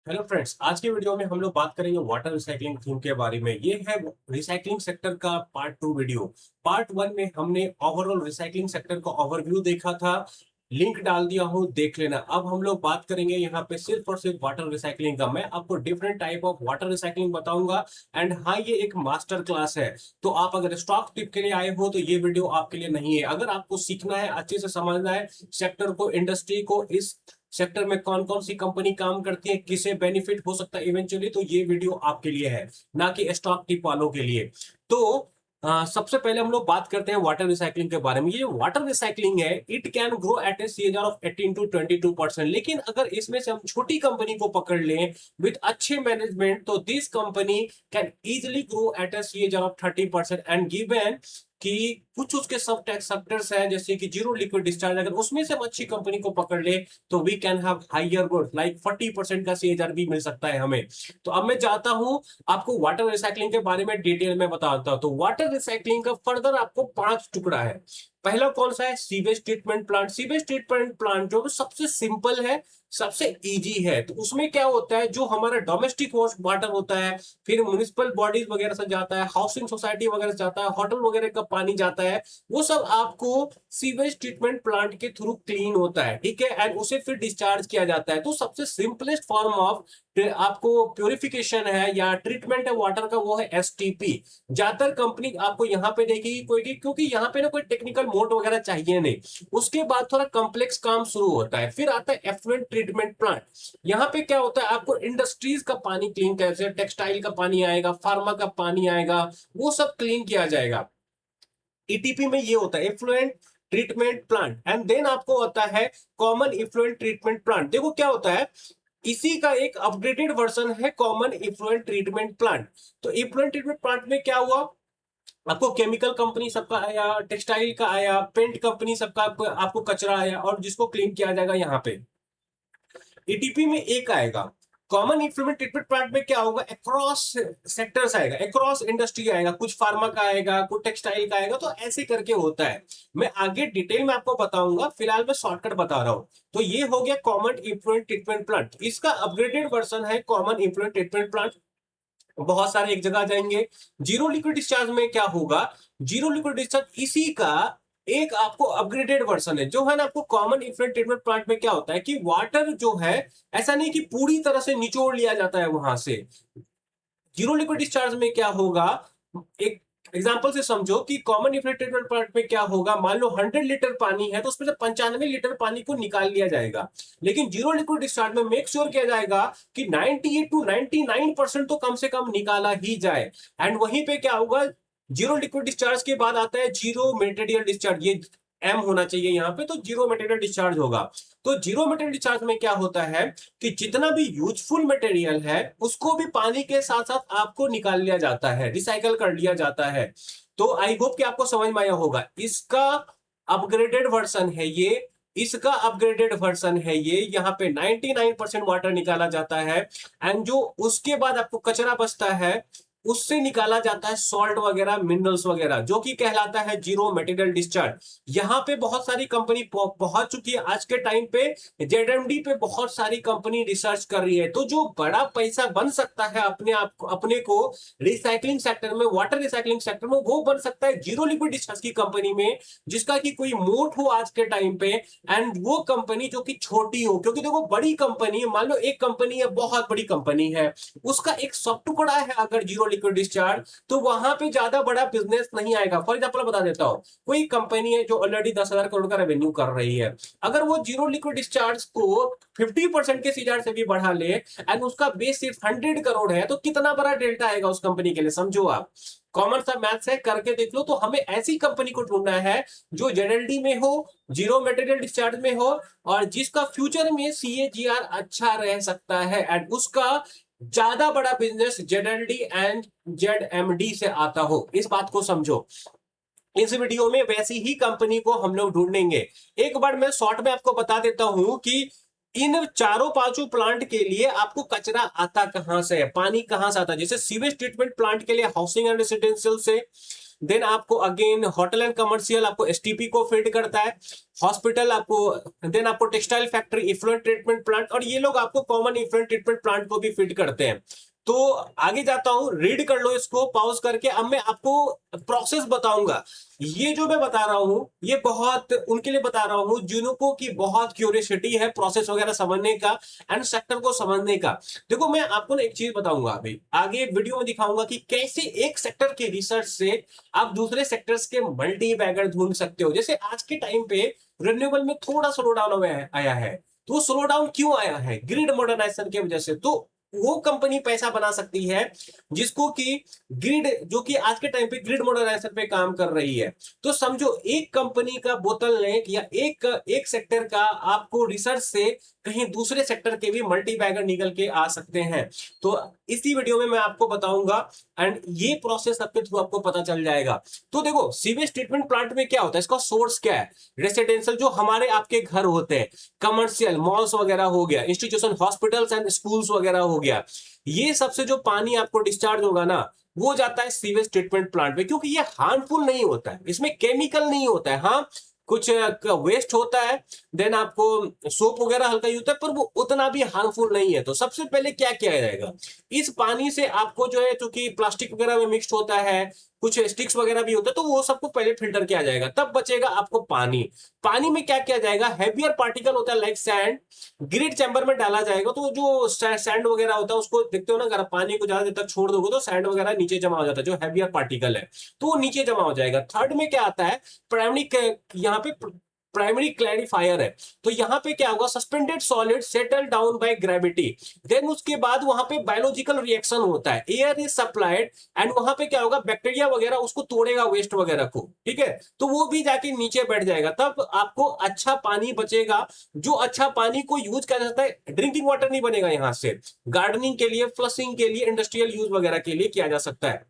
Hello friends, आज की video में हम लोग बात करेंगे वाटर रिसाइकलिंग थीम के बारे में। ये है रिसाइकलिंग सेक्टर का part two video. Part one में हमने ओवरऑल रिसाइकलिंग सेक्टर का ओवरव्यू देखा था, लिंक डाल दिया हूँ, देख लेना। अब हम लोग बात करेंगे यहाँ पे सिर्फ और सिर्फ वाटर रिसाइकलिंग का। मैं आपको different type of water recycling बताऊंगा। एंड हाँ, ये एक मास्टर क्लास है, तो आप अगर स्टॉक टिप के लिए आए हो तो ये वीडियो आपके लिए नहीं है। अगर आपको सीखना है, अच्छे से समझना है सेक्टर को, इंडस्ट्री को, इस सेक्टर में कौन कौन सी कंपनी काम करती है, किसे बेनिफिट हो सकता है इवेंचुअली, तो ये वीडियो आपके लिए है, ना कि स्टॉक टिप वालों के लिए। तो सबसे पहले हम लोग बात करते हैं वाटर रिसाइकलिंग के बारे में। ये वाटर रिसाइकलिंग है, it can grow at a CAGR of 18 to 22%। लेकिन अगर इसमें से हम छोटी कंपनी को पकड़ लें विद अच्छे मैनेजमेंट, तो this company can easily grow at a CAGR of 30%। And given कि कुछ उसके सब सेक्टर्स हैं, जैसे कि जीरो लिक्विड डिस्चार्ज, अगर उसमें से हम अच्छी कंपनी को पकड़ ले तो we can have higher growth, like 40% का सीएजआर भी मिल सकता है हमें। तो अब मैं चाहता हूं आपको वाटर रिसाइकलिंग के बारे में डिटेल में बताता हूं। तो वाटर रिसाइकलिंग का फर्दर आपको 5 टुकड़ा है। पहला कौन सा है? Sewage treatment plant. Sewage treatment plant जो सबसे सिंपल है, सबसे इजी है। तो उसमें क्या होता है, जो हमारा डोमेस्टिक वाटर होता है, फिर म्युनिसिपल बॉडीज वगैरह से जाता है, हाउसिंग सोसाइटी वगैरह से जाता है, होटल वगैरह का पानी जाता है, वो सब आपको सीवेज ट्रीटमेंट प्लांट के थ्रू क्लीन होता है, ठीक है। एंड उसे फिर डिस्चार्ज किया जाता है। तो सबसे सिंपलेस्ट फॉर्म ऑफ आपको प्योरिफिकेशन है या ट्रीटमेंट है वाटर का, वो है एसटीपी। ज्यादातर कंपनी आपको यहाँ पे देखेगी कोई की, क्योंकि यहाँ पे ना कोई टेक्निकल मोड वगैरह चाहिए नहीं। उसके बाद थोड़ा कॉम्प्लेक्स काम शुरू होता है, फिर आता है एफ्लुएंट ट्रीटमेंट प्लांट। यहाँ पे क्या होता है, आपको इंडस्ट्रीज का पानी क्लीन, कैसे टेक्सटाइल का पानी आएगा, फार्मा का पानी आएगा, वो सब क्लीन किया जाएगा। ईटीपी में ये होता है effluent treatment plant. And then आपको होता है कॉमन इफ्लुएंट ट्रीटमेंट प्लांट। देखो क्या होता है, इसी का एक अपग्रेडेड वर्जन है कॉमन इफ्लुएंट ट्रीटमेंट प्लांट। तो इफ्लुएंट ट्रीटमेंट प्लांट में क्या हुआ, आपको केमिकल कंपनी सबका आया, टेक्सटाइल का आया, पेंट कंपनी सबका आपको कचरा आया, और जिसको क्लीन किया जाएगा यहाँ पे। ईटीपी में एक आएगा। कॉमन इफ्लुएंट ट्रीटमेंट प्लांट में क्या होगा, अक्रॉस सेक्टर्स आएगा, अक्रॉस इंडस्ट्री आएगा, कुछ फार्मा का आएगा, कुछ टेक्सटाइल का आएगा, तो ऐसे करके होता है। मैं आगे डिटेल में आपको बताऊंगा, फिलहाल मैं शॉर्टकट बता रहा हूं। तो ये हो गया कॉमन इफ्लुएंट ट्रीटमेंट प्लांट। इसका अपग्रेडेड वर्जन है कॉमन इफ्लुएंट ट्रीटमेंट प्लांट। बहुत सारे एक जगह जाएंगे। जीरो लिक्विड डिस्चार्ज में क्या होगा, जीरो लिक्विड डिस्चार्ज इसी का एक आपको अपग्रेडेड वर्जन है, जो है ना। आपको कॉमन इफ्लुएंट ट्रीटमेंट प्लांट में क्या होता है कि वाटर जो है, ऐसा नहीं कि पूरी तरह से निचोड़ लिया जाता है वहां से। जीरो लिक्विड डिस्चार्ज में क्या होगा, एक एग्जांपल से समझो कि कॉमन इफ्लुएंट ट्रीटमेंट प्लांट में क्या होगा, मान लो 100 लीटर पानी है, तो उसमें से 95 लीटर पानी को निकाल लिया जाएगा। लेकिन जीरो लिक्विड डिस्चार्ज में मेक श्योर किया जाएगा कि 98 to 99% तो कम से कम निकाला ही जाए। एंड वहीं पे क्या होगा, जीरो लिक्विड डिस्चार्ज के बाद आता है जीरो मटेरियल डिस्चार्ज। ये एम होना चाहिए यहाँ पे, तो जीरो मटेरियल डिस्चार्ज होगा। तो जीरो मटेरियल डिस्चार्ज में क्या होता है कि जितना भी यूजफुल मटेरियल है, उसको भी पानी के साथ साथ आपको निकाल लिया जाता है, रिसाइकल कर लिया जाता है। तो आई होप कि आपको समझ में आया होगा। इसका अपग्रेडेड वर्जन है ये, इसका अपग्रेडेड वर्जन है ये। यहाँ पे 99% वाटर निकाला जाता है। एंड जो उसके बाद आपको कचरा बचता है, उससे निकाला जाता है सॉल्ट वगैरह, मिनरल्स वगैरह, जो कि कहलाता है जीरो मटेरियल डिस्चार्ज। यहाँ पे बहुत सारी कंपनी पहुंच चुकी है आज के टाइम पे। जेडएमडी पे बहुत सारी कंपनी रिसर्च कर रही है। तो जो बड़ा पैसा बन सकता है अपने आप को, अपने को रिसाइकलिंग सेक्टर में, वाटर रिसाइकलिंग सेक्टर में, वो बन सकता है जीरो लिक्विड डिस्चार्ज की कंपनी में, जिसका कि कोई मोट हो आज के टाइम पे। एंड वो कंपनी जो कि छोटी हो, क्योंकि देखो बड़ी कंपनी, मान लो एक कंपनी है, बहुत बड़ी कंपनी है, उसका एक सब टुकड़ा है अगर जीरो लिक्विड डिस्चार्ज, तो वहां पे ज्यादा बड़ा बिजनेस नहीं आएगा। फॉर एग्जाम्पल बता देता हूं, कोई कंपनी है जो ऑलरेडी 10,000 करोड़ का रेवेन्यू कर रही है, अगर वो जीरो लिक्विड डिस्चार्ज को 50% के सीजर से भी बढ़ा ले, एंड उसका बेस सिर्फ 100 करोड़ है, तो कितना बड़ा डेल्टा आएगा उस कंपनी के लिए, समझो आप। कॉमन सा मैथ्स है, करके देख लो। तो हमें ऐसी कंपनी को ढूंढना है जो जेडएलडी में हो, जीरो मटेरियल डिस्चार्ज में हो, और जिसका फ्यूचर में सीएजीआर अच्छा रह सकता है, एंड उसका ज्यादा बड़ा बिजनेस जेडएलडी एंड जेडएमडी से आता हो। इस बात को समझो। इस वीडियो में वैसी ही कंपनी को हम लोग ढूंढेंगे। एक बार मैं शॉर्ट में आपको बता देता हूं कि इन चारों पांचों प्लांट के लिए आपको कचरा आता कहां से है, पानी कहां से आता है। जैसे सीवेज ट्रीटमेंट प्लांट के लिए हाउसिंग एंड रेसिडेंशियल से, देन आपको अगेन होटल एंड कमर्शियल आपको एसटीपी को फीड करता है, हॉस्पिटल आपको, देन आपको textile factory, effluent treatment plant, और ये लोग आपको कॉमन इफ्लुएंट ट्रीटमेंट प्लांट को भी फीड करते हैं। तो आगे जाता हूं, रीड कर लो इसको पॉज करके। अब मैं आपको प्रोसेस बताऊंगा। ये जो मैं बता रहा हूं ये बहुत उनके लिए बता रहा हूं जिनको की बहुत क्यूरियोसिटी है प्रोसेस वगैरह समझने का एंड सेक्टर को समझने का। देखो मैं आपको ना एक चीज बताऊंगा, अभी आगे वीडियो में दिखाऊंगा कि कैसे एक सेक्टर के रिसर्च से आप दूसरे सेक्टर्स के मल्टी बैगर ढूंढ सकते हो। जैसे आज के टाइम पे रिन्यूएबल में थोड़ा स्लो डाउन आया है, तो स्लो डाउन क्यों आया है? ग्रिड मॉडर्नाइजेशन की वजह से। तो वो कंपनी पैसा बना सकती है जिसको कि ग्रिड, जो कि आज के टाइम पे ग्रिड मॉडर्नाइजेशन पे काम कर रही है। तो समझो एक कंपनी का बोतल नेक या एक सेक्टर का आपको रिसर्च से कहीं दूसरे सेक्टर के भी मल्टी बैगर निकल के आ सकते हैं। तो इसी वीडियो में मैं आपको बताऊंगा एंड ये प्रोसेस आपके थ्रू आपको पता चल जाएगा। तो देखो सीवेज ट्रीटमेंट प्लांट में क्या होता है, इसका सोर्स क्या है? रेसिडेंशियल जो हमारे आपके घर होते हैं, कमर्शियल मॉल्स वगैरह हो गया, इंस्टीट्यूशन हॉस्पिटल्स एंड स्कूल्स वगैरह हो गया, ये सबसे जो पानी आपको डिस्चार्ज होगा ना वो जाता है सीवेज ट्रीटमेंट प्लांट में, क्योंकि ये हार्मफुल नहीं होता है, इसमें केमिकल नहीं होता है। हाँ कुछ वेस्ट होता है, देन आपको सोप वगैरह हल्का ही होता है, पर वो उतना भी हार्मफुल नहीं है। तो सबसे पहले क्या किया जाएगा, इस पानी से आपको जो है, क्योंकि प्लास्टिक वगैरह में मिक्स्ड होता है, कुछ स्टिक्स वगैरह भी होता है, तो वो सबको पहले फिल्टर किया जाएगा, तब बचेगा आपको पानी। पानी में क्या किया जाएगा, हैवियर पार्टिकल होता है लाइक सैंड, ग्रिड चैम्बर में डाला जाएगा। तो जो सैंड वगैरह होता है उसको देखते हो ना, अगर आप पानी को ज्यादा देर तक छोड़ दोगे तो सैंड वगैरह नीचे जमा हो जाता है, जो हैवियर पार्टिकल है तो वो नीचे जमा हो जाएगा। थर्ड में क्या आता है, प्राइमरी, यहाँ पे प्राइमरी क्लैरिफायर है। तो यहां पे क्या होगा, suspended solid settle down by gravity, then उसके बाद वहां पे बायोलॉजिकल रिएक्शन होता है, एयर इज सप्लाइड एंड वहां पे क्या होगा, बैक्टीरिया वगैरह उसको तोड़ेगा वेस्ट वगैरह को, ठीक है, तो वो भी जाके नीचे बैठ जाएगा, तब आपको अच्छा पानी बचेगा। जो अच्छा पानी को यूज किया जाता है, ड्रिंकिंग वाटर नहीं बनेगा यहां से, गार्डनिंग के लिए, फ्लशिंग के लिए, इंडस्ट्रियल यूज वगैरह के लिए किया जा सकता है।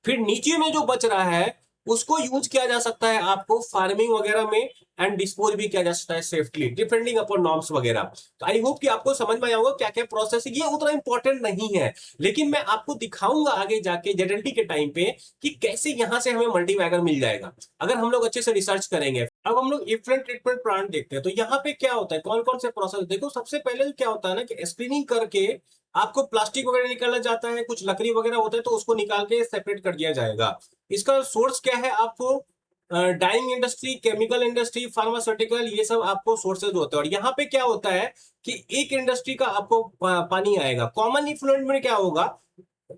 फिर नीचे में जो बच रहा है उसको यूज किया जा सकता है आपको फार्मिंग वगैरह में, एंड डिस्पोज भी किया जा सकता है सेफ्टली डिपेंडिंग अपॉन नॉर्म्स वगैरह। तो आई होप कि आपको समझ में आया होगा क्या क्या प्रोसेस है। ये उतना इंपॉर्टेंट नहीं है, लेकिन मैं आपको दिखाऊंगा आगे जाके जेडेल्टी के टाइम पे कि कैसे यहां से हमें मल्टी बैगर मिल जाएगा अगर हम लोग अच्छे से रिसर्च करेंगे। अब हम लोग इफ्लुएंट ट्रीटमेंट प्लांट देखते हैं। तो यहाँ पे क्या होता है, कौन कौन से प्रोसेस देखो। सबसे पहले क्या होता है ना कि स्क्रीनिंग करके आपको प्लास्टिक वगैरह निकाला जाता है, कुछ लकड़ी वगैरह होता है तो उसको निकाल के सेपरेट कर दिया जाएगा। इसका सोर्स क्या है, आपको dyeing industry, chemical industry, pharmaceutical, ये सब आपको सोर्सेज होते हैं। और यहाँ पे क्या होता है कि एक इंडस्ट्री का आपको पानी आएगा, कॉमन इफ्लुएंट में क्या होगा,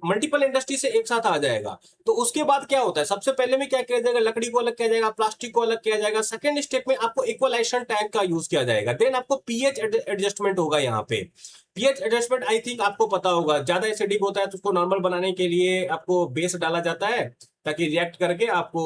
मल्टीपल इंडस्ट्री से एक साथ आ जाएगा। तो उसके बाद क्या होता है, सबसे पहले में क्या किया जाएगा, लकड़ी को अलग किया जाएगा, प्लास्टिक को अलग किया जाएगा। सेकंड स्टेप में आपको इक्वलाइजेशन टैंक का यूज किया जाएगा। देन आपको पीएच एडजस्टमेंट होगा। यहाँ पे पीएच एडजस्टमेंट आई थिंक आपको पता होगा, ज्यादा एसिडिक होता है तो उसको नॉर्मल बनाने के लिए आपको बेस डाला जाता है ताकि रिएक्ट करके आपको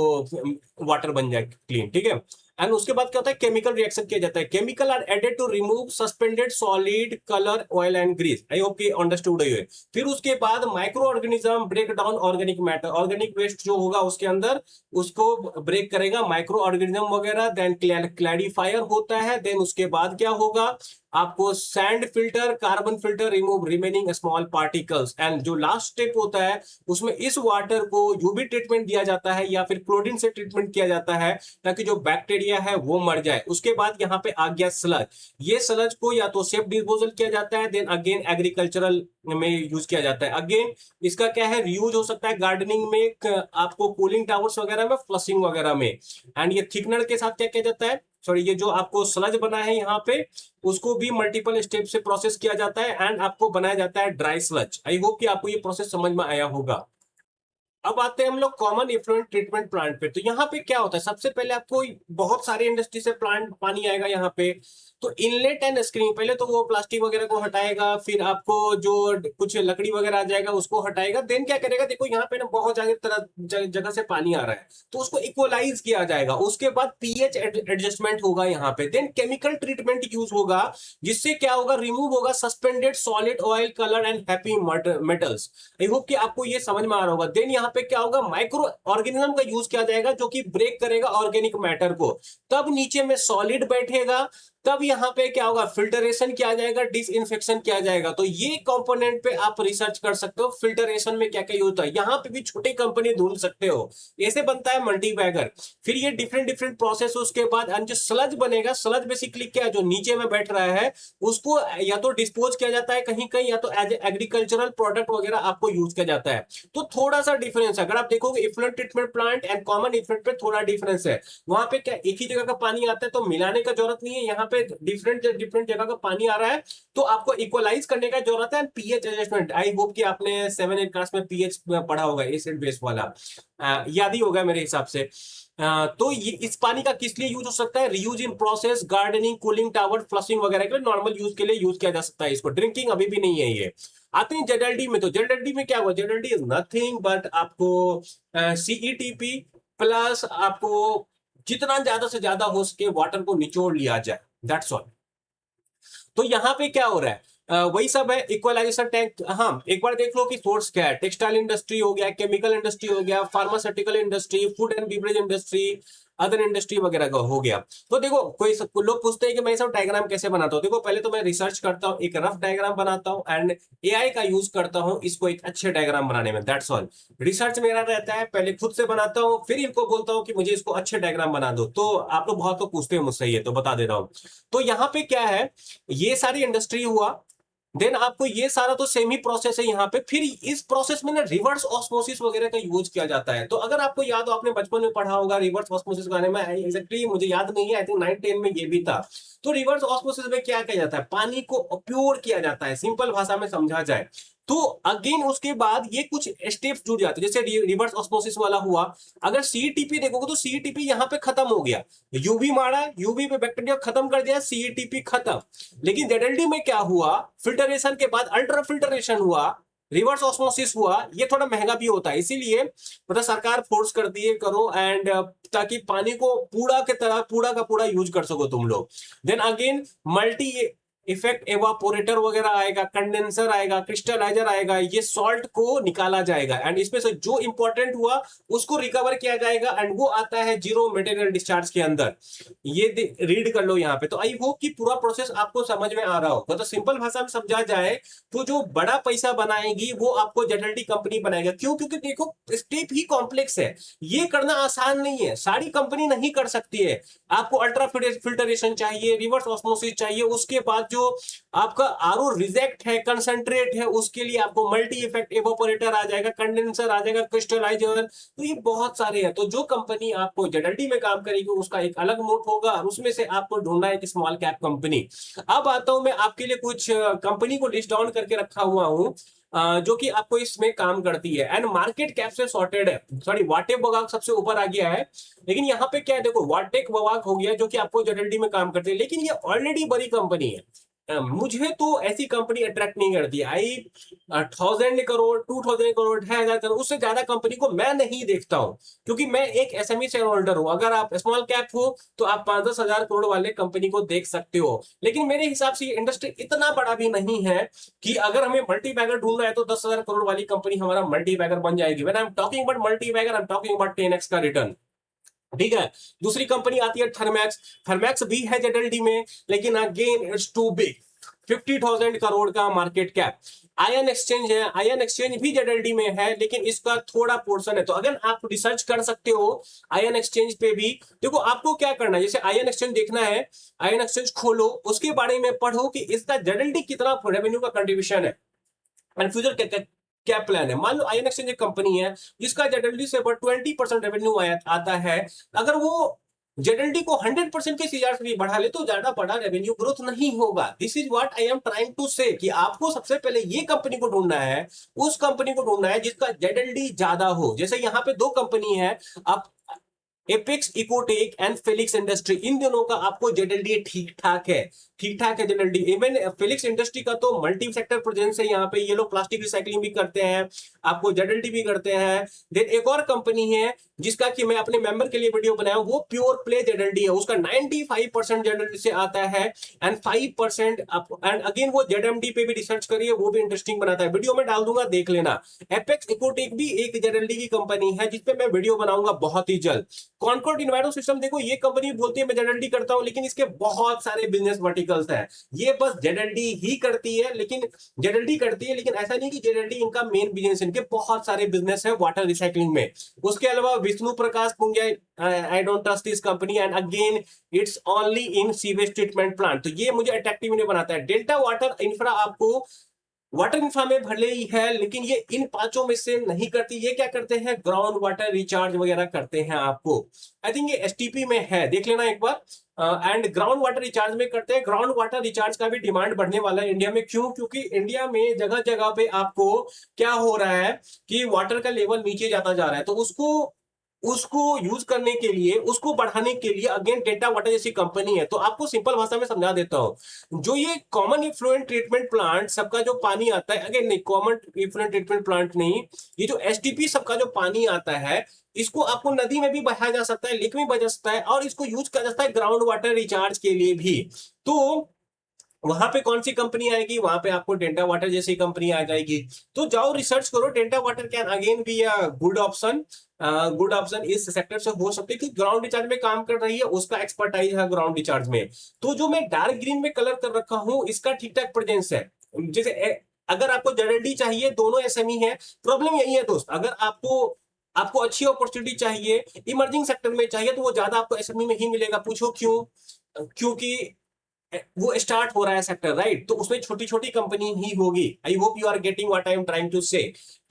वाटर बन जाए क्लीन, ठीक है। एंड उसके बाद क्या होता है, केमिकल रिएक्शन किया जाता है। Chemical are added to remove suspended solid, colour, oil and grease. I hope कि अंडरस्टूड है। फिर उसके बाद microorganism break down organic matter, organic waste जो होगा उसके अंदर उसको ब्रेक करेगा माइक्रो ऑर्गेनिज्म वगैरह। देन क्लैरिफायर होता है। देन उसके बाद क्या होगा, आपको sand filter, carbon filter, remove remaining small particles. And जो लास्ट स्टेप होता है उसमें इस वाटर को यूवी ट्रीटमेंट दिया जाता है या फिर क्लोरीन से ट्रीटमेंट किया जाता है ताकि जो बैक्टीरिया है वो मर जाए। उसके बाद यहाँ पे आ गया स्लज। ये स्लज को या तो सेफ डिस्पोजल किया जाता है, देन अगेन एग्रीकल्चरल में यूज किया जाता है। अगेन इसका क्या है, रीयूज हो सकता है गार्डनिंग में, आपको कूलिंग टावर्स वगैरह में, फ्लशिंग वगैरह में। एंड ये थिकनर के साथ क्या किया जाता है, सॉरी ये जो आपको स्लज बना है यहाँ पे उसको भी मल्टीपल स्टेप से प्रोसेस किया जाता है एंड आपको बनाया जाता है ड्राई स्लज। आई होप कि आपको ये प्रोसेस समझ में आया होगा। अब आते हैं हम लोग कॉमन इफ्लुएंट ट्रीटमेंट प्लांट पे। तो यहाँ पे क्या होता है, सबसे पहले आपको बहुत सारे इंडस्ट्री से प्लांट पानी आएगा यहाँ पे। तो इनलेट एंड स्क्रीनिंग, पहले तो वो प्लास्टिक वगैरह को हटाएगा, फिर आपको जो कुछ लकड़ी वगैरह आ जाएगा उसको हटाएगा। देन क्या करेगा, देखो यहाँ पे ना बहुत जगह से पानी आ रहा है तो उसको इक्वलाइज किया जाएगा। उसके बाद पीएच एडजस्टमेंट होगा यहाँ पे। देन केमिकल ट्रीटमेंट यूज होगा जिससे क्या होगा, रिमूव होगा suspended solid, oil, colour and happy metals. I hope कि आपको ये समझ में आ रहा होगा। देन यहाँ पे क्या होगा, माइक्रो ऑर्गेनिज्म का यूज किया जाएगा जो कि ब्रेक करेगा ऑर्गेनिक मैटर को, तब नीचे में सॉलिड बैठेगा। तब यहाँ पे क्या होगा, फिल्टरेशन किया जाएगा, डिसइंफेक्शन किया जाएगा। तो ये कंपोनेंट पे आप रिसर्च कर सकते हो, फिल्टरेशन में क्या क्या यूज होता है, यहाँ पे भी छोटे कंपनी ढूंढ सकते हो। ऐसे बनता है मल्टी बैगर। फिर ये डिफरेंट डिफरेंट प्रोसेस, उसके बाद जो स्लज बनेगा, स्लज बेसिकली क्या है, जो नीचे में बैठ रहा है उसको या तो डिस्पोज किया जाता है कहीं कहीं, या तो एज एग्रीकल्चरल प्रोडक्ट वगैरह आपको यूज किया जाता है। तो थोड़ा सा डिफरेंस है, अगर आप देखोगे effluent treatment plant and common effluent पे थोड़ा डिफरेंस है। वहां पे क्या एक ही जगह का पानी आता है तो मिलाने का जरूरत नहीं है, यहाँ पे डिफरेंट डिफरेंट जगह का पानी आ रहा है तो आपको इक्वलाइज करने का जरूरत है। पीएच एडजस्टमेंट, आई होप कि आपने 7-8 क्लास में पीएच पढ़ा होगा, एसिड बेस वाला याद ही होगा मेरे हिसाब से। तो ये इस पानी का किस लिए यूज हो सकता है, reuse in process, gardening, cooling tower, flushing वगैरह के लिए, नॉर्मल यूज के लिए यूज किया जा सकता है इसको। ड्रिंकिंग अभी भी नहीं है ये। आते हैं जेडएलडी में, तो जेडएलडी में क्या हुआ, जेडएलडी इज नथिंग बट आपको सीईटीपी प्लस आपको जितना ज्यादा से ज्यादा हो सके वाटर को निचोड़ लिया जाए, दैट्स ऑल। तो यहाँ पे क्या हो रहा है, वही सब है, इक्वलाइजेशन टैंक। हाँ, एक बार देख लो कि सोर्स क्या है, टेक्सटाइल इंडस्ट्री हो गया, केमिकल इंडस्ट्री हो गया, pharmaceutical industry, food and beverage industry, other industry वगैरह का हो गया। तो देखो कोई लोग पूछते हैं कि मैं सब डायग्राम कैसे बनाता हूँ। देखो पहले तो मैं रिसर्च करता हूँ, एक रफ डायग्राम बनाता हूँ एंड एआई का यूज करता हूँ इसको एक अच्छे डायग्राम बनाने में, दैट्स ऑल। रिसर्च मेरा रहता है, पहले खुद से बनाता हूँ, फिर इनको बोलता हूँ कि मुझे इसको अच्छे डायग्राम बना दो। तो आप लोग बहुत लोग पूछते हैं मुझसे, ये तो बता दे रहा हूँ। तो यहाँ पे क्या है, ये सारी इंडस्ट्री हुआ, देन आपको ये सारा तो सेम ही प्रोसेस है यहाँ पे। फिर इस प्रोसेस में ना रिवर्स ऑस्मोसिस वगैरह का यूज किया जाता है। तो अगर आपको याद हो, आपने बचपन में पढ़ा होगा रिवर्स ऑस्मोसिस के बारे में, एग्जैक्टली मुझे याद नहीं है, आई थिंक 9-10 में ये भी था। तो रिवर्स ऑस्मोसिस में क्या किया जाता है, पानी को प्योर किया जाता है, सिंपल भाषा में समझा जाए तो। अगेन उसके बाद ये कुछ स्टेप्स जुड़ जाते हैं, जैसे रिवर्स ऑस्मोसिस वाला हुआ। अगर सीईटीपी देखोगे तो सीईटीपी यहाँ पे खत्म हो गया, यूवी मारा, यूवी पे बैक्टीरिया खत्म कर दिया, सीईटीपी खत्म। लेकिन जेडएलडी में क्या हुआ, फिल्टरेशन के बाद अल्ट्रा फिल्टरेशन हुआ, रिवर्स ऑस्मोसिस हुआ। ये थोड़ा महंगा भी होता है, इसीलिए मतलब सरकार फोर्स करती है करो एंड ताकि पानी को पूरा के तरह पूरा का पूरा यूज कर सको तुम लोग। Then again multi effect evaporator वगैरह आएगा, कंडेंसर आएगा, क्रिस्टलाइजर आएगा, ये सॉल्ट को निकाला जाएगा एंड इसमें से जो इंपॉर्टेंट हुआ उसको रिकवर किया जाएगा एंड वो आता है जीरो मटेरियल डिस्चार्ज के अंदर। ये रीड कर लो यहाँ पे। तो आई होप कि पूरा प्रोसेस आपको समझ में आ रहा हो। तो सिंपल भाषा में समझा जाए तो जो बड़ा पैसा बनाएगी वो आपको जेडएलडी कंपनी बनाएगा। क्यों, क्योंकि देखो स्टेप ही कॉम्प्लेक्स है, ये करना आसान नहीं है, सारी कंपनी नहीं कर सकती है। आपको अल्ट्रा फिल्टरेशन चाहिए, रिवर्स ऑस्मोसिस चाहिए, उसके बाद जो आपका आरओ रिजेक्ट है, कंसंट्रेट है, उसके लिए आपको मल्टी इफेक्ट एवापोरेटर आ जाएगा, कंडेंसर आ जाएगा, क्रिस्टलाइजर। तो ये बहुत सारे हैं। तो जो कंपनी आपको जेडएलडी में काम करेगी उसका एक अलग मोड होगा और उसमें से आपको ढूंढना है एक स्मॉल कैप कंपनी। अब आता हूं मैं आपके लिए कुछ कंपनी को लिस्ट डाउन करके रखा हुआ हूं जो कि आपको इसमें काम करती है एंड मार्केट कैप से सॉर्टेड है। सॉरी, वाटेक ववाक सबसे ऊपर आ गया है, लेकिन यहाँ पे क्या है, देखो वाटेक ववाक हो गया जो कि आपको जेडएलडी में काम करती है, लेकिन ये ऑलरेडी बड़ी कंपनी है। मुझे तो ऐसी कंपनी अट्रैक्ट नहीं करती। आई 1000 करोड़ 2000 करोड़ 6000 करोड़ उससे ज्यादा कंपनी को मैं नहीं देखता हूं, क्योंकि मैं एक एसएमई शेयर होल्डर हूं। अगर आप स्मॉल कैप हो तो आप 5-10 हजार करोड़ वाले कंपनी को देख सकते हो, लेकिन मेरे हिसाब से इंडस्ट्री इतना बड़ा भी नहीं है कि अगर हमें मल्टी बैगर ढूंढना है तो 10,000 करोड़ वाली कंपनी हमारा मल्टी बैगर बन जाएगी। When I am talking about multibagger I am talking about 10x का रिटर्न। ठीक है, दूसरी कंपनी आती है थर्मैक्स। थर्मैक्स भी है जेडएलडी में, लेकिन again it's too big, 50,000 crore का मार्केट कैप। आयन एक्सचेंज है, आयन एक्सचेंज भी जेडएलडी में है, लेकिन इसका थोड़ा पोर्शन है। तो अगर आप रिसर्च कर सकते हो आयन एक्सचेंज पे भी, देखो आपको क्या करना है, जैसे आयन एक्सचेंज देखना है, आयन एक्सचेंज खोलो, उसके बारे में पढ़ो कि इसका जेडएलडी कितना रेवेन्यू का कंट्रीब्यूशन है एंड फ्यूचर क्या प्लान है। मान लो आयन एक्सचेंज एक कंपनी है जिसका जेडएलडी से 20% रेवेन्यू आता है, अगर वो जेडएलडी को 100% के सीआर से भी बढ़ा ले तो ज्यादा बड़ा रेवेन्यू ग्रोथ नहीं होगा। This is what I am trying to say, कि आपको सबसे पहले ये कंपनी को ढूंढना है, उस कंपनी को ढूंढना है जिसका जेडएलडी ज्यादा हो। जैसे यहाँ पे दो कंपनी है, आप Apex Ecotech and Felix industry, इन दोनों का आपको जेडएलडी ठीक ठाक है। ठीक ठाक है जेडएलडी। इवन फिलिक्स इंडस्ट्री का तो मल्टी सेक्टर प्रेजेंस है यहाँ पे, ये लोग प्लास्टिक रिसाइकलिंग भी करते हैं, आपको जेडएलडी भी करते हैं। देन एक और कंपनी है जिसका कि मैं अपने मेंबर के लिए वीडियो बनाया हूं, वो प्योर प्ले जेडएलडी है, उसका 95% जेडएलडी से आता है एंड 5% एंड अगेन वो जेडएमडी पे भी रिसर्च करिए, वो भी इंटरेस्टिंग बनाता है, वीडियो में डाल दूंगा देख लेना। एपेक्स इकोटेक भी एक जेडएलडी की कंपनी है जिसपे मैं वीडियो बनाऊंगा बहुत ही जल्द। कॉनकॉर्ड इन्वायरो सिस्टम, देखो ये कंपनी बोलती है मैं जेडएलडी करता हूं, लेकिन इसके बहुत सारे बिजनेस वर्टिकल्स हैं, ये बस जेडएलडी ही करती है, लेकिन जेडएलडी करती है, लेकिन ऐसा नहीं कि जेडएलडी इनका मेन बिजनेस, इनके बहुत सारे बिजनेस है वाटर रिसाइकलिंग में। उसके अलावा Vishnu Prakash Punge, I don't trust this company and again it's only in sewage treatment plant, तो ये मुझे अट्रैक्टिव नहीं बनाता है। डेल्टा वाटर इंफ्रा आपको वाटर इंफ्रा में भले ही है, लेकिन ये इन पांचों में से नहीं करती। ये क्या करते हैं, ग्राउंड वाटर रिचार्ज वगैरह करते हैं आपको। आई थिंक ये एसटीपी में है, देख लेना एक बार। एंड ग्राउंड वाटर रिचार्ज में करते हैं। ग्राउंड वाटर रिचार्ज का भी डिमांड बढ़ने वाला है इंडिया में, क्यों? क्योंकि इंडिया में जगह जगह पे आपको क्या हो रहा है कि वाटर का लेवल नीचे जाता जा रहा है, तो उसको उसको यूज करने के लिए, उसको बढ़ाने के लिए अगेन डेल्टा वाटर जैसी कंपनी है। तो आपको सिंपल भाषा में समझा देता हूं, जो ये कॉमन इफ्लुएंट ट्रीटमेंट प्लांट सबका जो पानी आता है, अगेन नहीं कॉमन इफ्लुएंट ट्रीटमेंट प्लांट नहीं, ये जो एसटीपी सबका जो पानी आता है, इसको आपको नदी में भी बहाया जा सकता है, लेक में बहा जा सकता है, और इसको यूज किया जा सकता है ग्राउंड वाटर रिचार्ज के लिए भी। तो वहां पे कौन सी कंपनी आएगी, वहां पे आपको डेल्टा वाटर जैसी कंपनी आ जाएगी। तो जाओ रिसर्च करो, delta water can again be a good option, good option इस सेक्टर से हो सकती है, क्योंकि ग्राउंड रिचार्ज में काम कर रही है, उसका एक्सपर्टाइज है ग्राउंड रिचार्ज में। तो जो मैं डार्क ग्रीन में कलर कर रखा हूं, इसका ठीक ठाक प्रेजेंस है। जैसे अगर आपको जेडएलडी चाहिए, दोनों एसएमई है, प्रॉब्लम यही है दोस्त, अगर आपको आपको अच्छी अपॉर्चुनिटी चाहिए, इमर्जिंग सेक्टर में चाहिए, तो वो ज्यादा आपको एसएमई में ही मिलेगा। पूछो क्यों? क्योंकि वो स्टार्ट हो रहा है सेक्टर, राइट? तो उसमें छोटी छोटी कंपनी ही होगी। I hope you are getting what I am trying to say.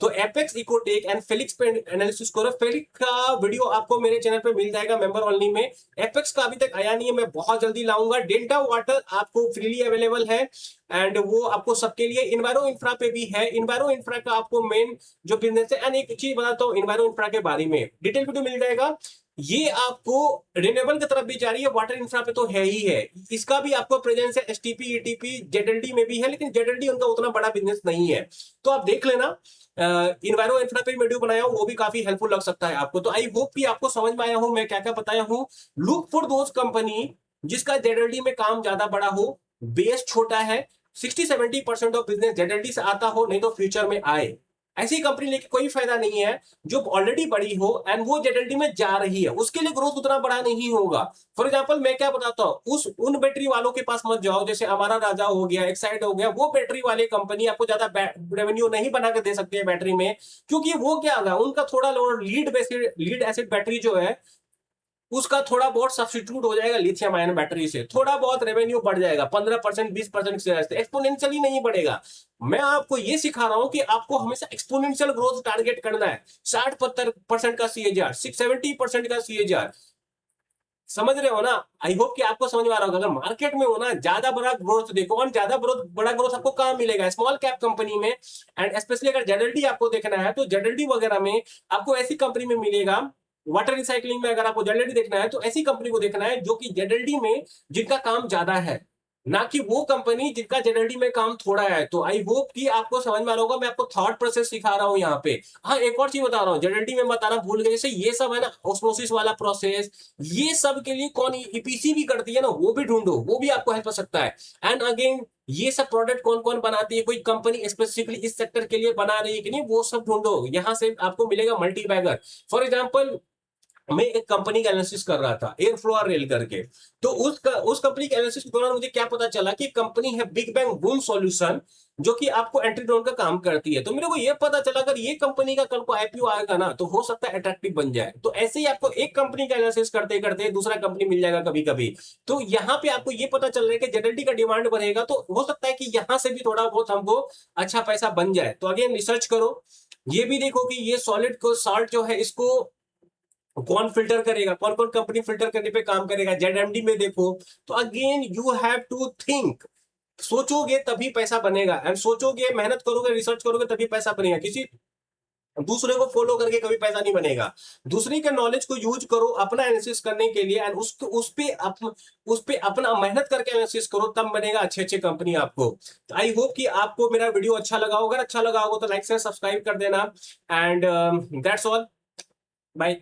तो एपेक्स इकोटेक एंड फेलिक्स पे एनालिसिस करो। फेलिक्स का वीडियो आपको मेरे चैनल पे मिल जाएगा मेंबर ओनली में। एपेक्स का अभी तक आया नहीं है, मैं बहुत जल्दी लाऊंगा। डेल्टा वाटर आपको फ्रीली अवेलेबल है एंड वो आपको सबके लिए। इन्वायरो इंफ्रा पे भी है, इन्वायरो इंफ्रा का आपको मेन जो बिजनेस है। एंड एक चीज बताता हूँ इन्वायरो इंफ्रा के बारे में, डिटेल वीडियो मिल जाएगा। ये आपको रिन्यूएबल की तरफ भी जा रही है, वाटर इंफ्रा पे तो है ही है, इसका भी आपको प्रेजेंस है एसटीपी ईटीपी जेडएलडी में भी है, लेकिन जेडएलडी उनका उतना बड़ा बिजनेस नहीं है। तो आप देख लेना, इन्वायरो इंफ्रा पे वीडियो बनाया हूं, वो भी काफी हेल्पफुल लग सकता है आपको। तो आई होप कि आपको समझ में आया हो मैं क्या क्या बताया हूं। लुक फॉर दोस कंपनी जिसका जेडएलडी में काम ज्यादा बड़ा हो, बेस छोटा है, 60-70% ऑफ बिजनेस जेडएलडी से आता हो, नहीं तो फ्यूचर में आए। ऐसी कंपनी लेके कोई फायदा नहीं है जो ऑलरेडी बड़ी हो एंड वो जेडएलडी में जा रही है, उसके लिए ग्रोथ उतना बड़ा नहीं होगा। फॉर एग्जांपल मैं क्या बताता हूं, उन बैटरी वालों के पास मत जाओ, जैसे हमारा राजा हो गया, एक्साइड हो गया, वो बैटरी वाले कंपनी आपको ज्यादा रेवेन्यू नहीं बना के दे सकते हैं बैटरी में, क्योंकि वो क्या होगा, उनका थोड़ा लीड एसिड बैटरी जो है उसका थोड़ा बहुत सब्स्टिट्यूट हो जाएगा लिथियम आयन बैटरी से, थोड़ा बहुत रेवेन्यू बढ़ जाएगा, 15% 20% से, एक्सपोनेंशियली नहीं बढ़ेगा। मैं आपको ये सिखा रहा हूं कि आपको हमेशा एक्सपोनेंशियल ग्रोथ टारगेट करना है। 60-70% का सीएजीआर, 70% का सीएजीआर, समझ रहे हो ना? आई होप कि आपको समझ में आ रहा होगा। अगर मार्केट में हो ना, ज्यादा बड़ा ग्रोथ देखो, और ज्यादा बड़ा ग्रोथ आपको कहां मिलेगा, स्मॉल कैप कंपनी में। एंड स्पेशली अगर जेडएलडी आपको देखना है, तो जेडएलडी वगैरह में आपको ऐसी कंपनी में मिलेगा। वाटर रिसाइकलिंग में अगर आपको जेडएलडी देखना है, तो ऐसी कंपनी को देखना है जो कि जेडएलडी में जिनका काम ज्यादा है, ना कि वो कंपनी जिनका जेडएलडी में काम थोड़ा है। तो आई होप कि आपको समझ में आ रहा होगा, मैं आपको थॉट प्रोसेस सिखा रहा हूं यहाँ पे। हाँ, एक और चीज बता रहा हूँ, जेडएलडी में बताना भूल गए, जैसे ये सब है ना ऑस्मोसिस वाला प्रोसेस, ये सब के लिए कौन ईपीसी भी करती है ना, वो भी ढूंढो, वो भी आपको हेल्प कर सकता है। एंड अगेन ये सब प्रोडक्ट कौन कौन बनाती है, कोई कंपनी स्पेसिफिकली इस सेक्टर के लिए बना रही है कि नहीं, वो सब ढूंढो, यहाँ से आपको मिलेगा मल्टी बैगर। फॉर एग्जाम्पल मैं एक कंपनी का एनालिसिस कर रहा था, एयर फ्लोर रेल करके, तो उस कंपनी के एनालिसिस के दौरान मुझे क्या पता चला कि कंपनी है बिग बैंग बूम सॉल्यूशन, जो कि आपको एंट्री ड्रोन का काम करती है। तो मेरे को ये पता चला अगर ये कंपनी का कल को आईपीओ आएगा ना, तो हो सकता है अट्रैक्टिव बन जाए। तो ऐसे ही आपको एक कंपनी का एनालिसिस करते करते दूसरा कंपनी मिल जाएगा कभी कभी। तो यहाँ पे आपको ये पता चल रहा है कि जेडएलडी का डिमांड बढ़ेगा, तो हो सकता है कि यहाँ से भी थोड़ा बहुत हमको अच्छा पैसा बन जाए। तो अगेन रिसर्च करो, ये भी देखो कि ये सॉलिड को साल्ट जो है, इसको कौन फिल्टर करेगा, कौन कौन कंपनी फिल्टर करने पे काम करेगा, जेडएमडी में देखो। तो again you have to think, सोचोगे तभी पैसा बनेगा, एंड सोचोगे, मेहनत करोगे, रिसर्च करोगे तभी पैसा बनेगा। किसी दूसरे को फॉलो करके कभी पैसा नहीं बनेगा। दूसरे के नॉलेज को यूज करो अपना एनालिसिस करने के लिए, एंड उसको उस पे अपना मेहनत करके एनालिसिस करो, तब बनेगा अच्छे अच्छे कंपनी आपको। आई होप कि आपको मेरा वीडियो अच्छा लगा होगा। अच्छा लगा होगा तो लाइक से सब्सक्राइब कर देना, एंड दैट्स ऑल। बाय।